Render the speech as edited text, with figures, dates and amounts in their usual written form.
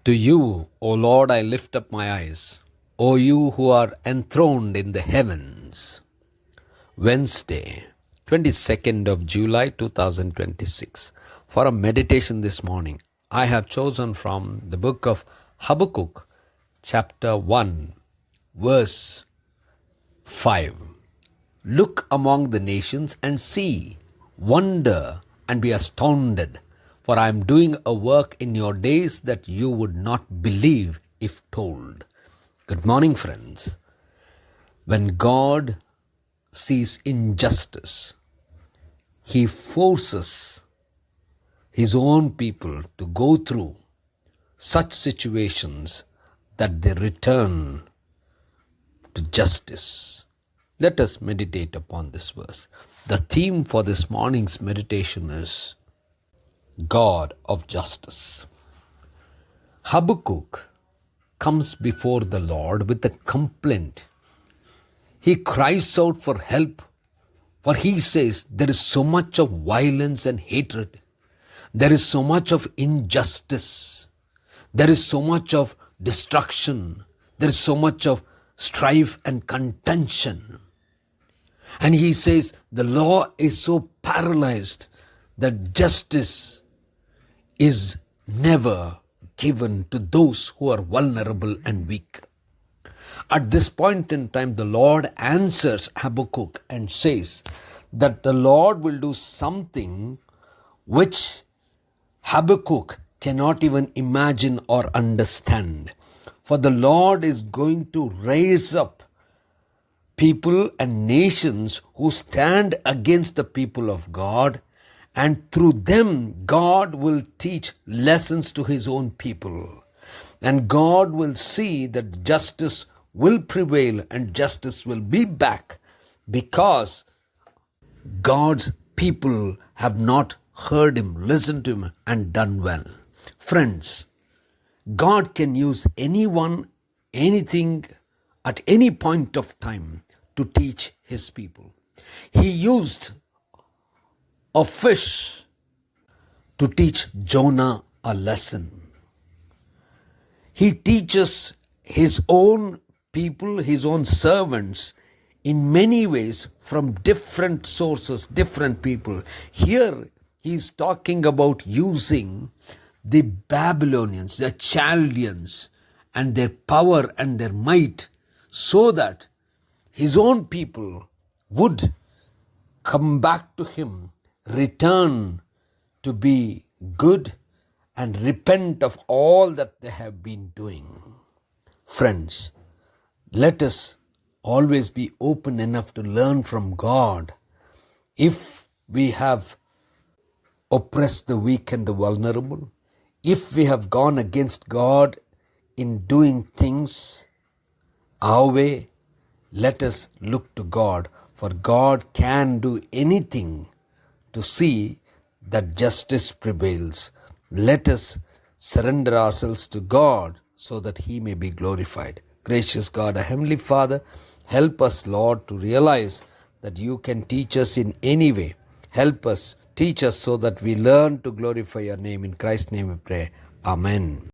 To you, O Lord, I lift up my eyes. O you who are enthroned in the heavens. Wednesday, 22nd of July 2026. For a meditation this morning, I have chosen from the book of Habakkuk, chapter 1, verse 5. Look among the nations and see, wonder and be astounded, for I am doing a work in your days that you would not believe if told. Good morning, friends. When God sees injustice, He forces His own people to go through such situations that they return to justice. Let us meditate upon this verse. The theme for this morning's meditation is God of Justice. Habakkuk comes before the Lord with a complaint. He cries out for help, for he says there is so much of violence and hatred. There is so much of injustice. There is so much of destruction. There is so much of strife and contention. And he says the law is so paralyzed that justice is never given to those who are vulnerable and weak. At this point in time, the Lord answers Habakkuk and says that the Lord will do something which Habakkuk cannot even imagine or understand. For the Lord is going to raise up people and nations who stand against the people of God, and through them God will teach lessons to His own people. And God will see that justice will prevail and justice will be back, because God's people have not heard Him, listened to Him, and done well. Friends, God can use anyone, anything, at any point of time to teach His people. He used a fish to teach Jonah a lesson. He teaches His own people, His own servants, in many ways from different sources, different people. Here He's talking about using the Babylonians, the Chaldeans, and their power and their might, so that His own people would come back to Him, return to be good, and repent of all that they have been doing. Friends, let us always be open enough to learn from God. If we have oppressed the weak and the vulnerable, if we have gone against God in doing things our way, let us look to God, for God can do anything to see that justice prevails. Let us surrender ourselves to God so that He may be glorified. Gracious God, our Heavenly Father, help us, Lord, to realize that You can teach us in any way. Help us, teach us so that we learn to glorify Your name. In Christ's name we pray. Amen.